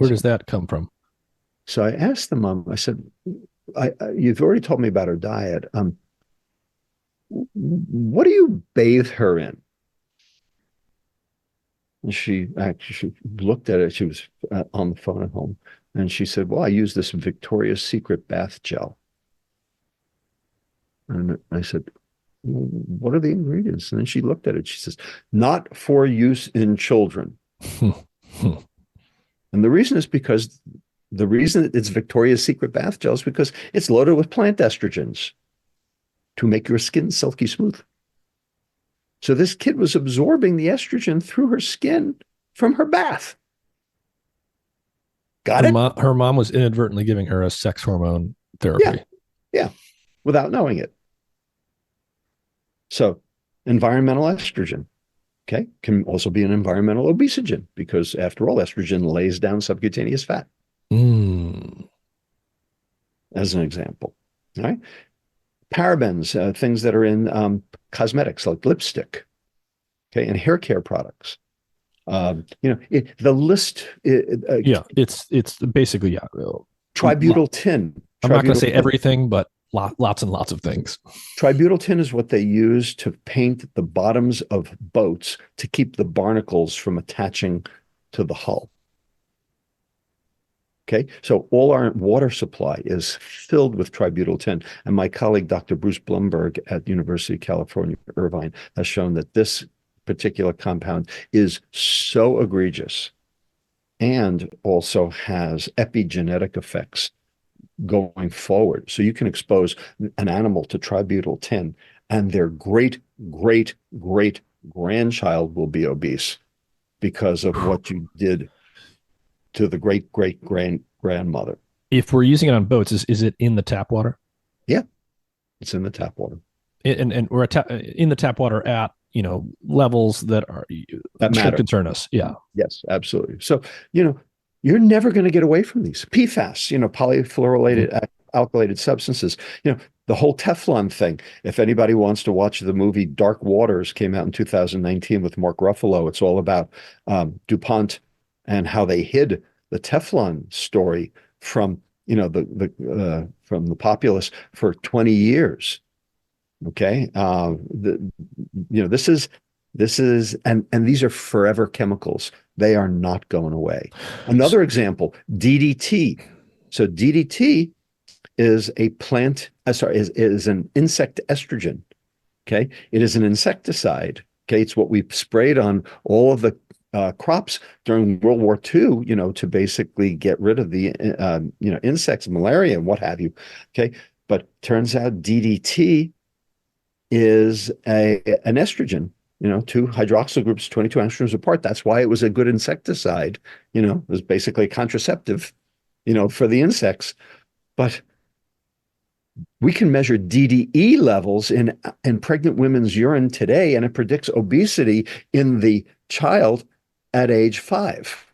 Where does that come from? So I asked the mom, I said, you've already told me about her diet. What do you bathe her in? And she looked at it. She was on the phone at home. And she said, well, I use this Victoria's Secret bath gel. And I said, what are the ingredients? And then she looked at it. She says, not for use in children. And the reason is because the reason it's Victoria's Secret bath gel is because it's loaded with plant estrogens to make your skin silky smooth. So this kid was absorbing the estrogen through her skin from her bath. Got it? Her mom was inadvertently giving her a sex hormone therapy. Yeah. Yeah. Without knowing it. So environmental estrogen, okay, can also be an environmental obesogen because after all, estrogen lays down subcutaneous fat. As an example. All right. Parabens, things that are in cosmetics like lipstick, okay, and hair care products. The list. It's basically Tributyl tin. I'm not going to say everything, but lots and lots of things. Tributyl tin is what they use to paint the bottoms of boats to keep the barnacles from attaching to the hull. Okay, so all our water supply is filled with tributyl tin. And my colleague, Dr. Bruce Blumberg at University of California, Irvine, has shown that this particular compound is so egregious and also has epigenetic effects going forward. So you can expose an animal to tributyl tin and their great, great, great grandchild will be obese because of what you did to the great great grandmother. If we're using it on boats, is it in the tap water? Yeah, it's in the tap water, and we're in the tap water at levels that should concern us. Yeah. Yes, absolutely. So you're never going to get away from these PFAS. Polyfluorinated alkylated substances. The whole Teflon thing. If anybody wants to watch the movie Dark Waters, came out in 2019 with Mark Ruffalo. It's all about DuPont and how they hid the Teflon story from from the populace for 20 years. Okay, this is and these are forever chemicals. They are not going away. Another example, DDT. So DDT is a plant. Is an insect estrogen. Okay, it is an insecticide. Okay, it's what we sprayed on all of the crops during World War II, to basically get rid of the, insects, malaria, and what have you. Okay. But turns out DDT is an estrogen, two hydroxyl groups, 22 estrogens apart. That's why it was a good insecticide. It was basically a contraceptive, for the insects. But we can measure DDE levels in pregnant women's urine today, and it predicts obesity in the child at age 5.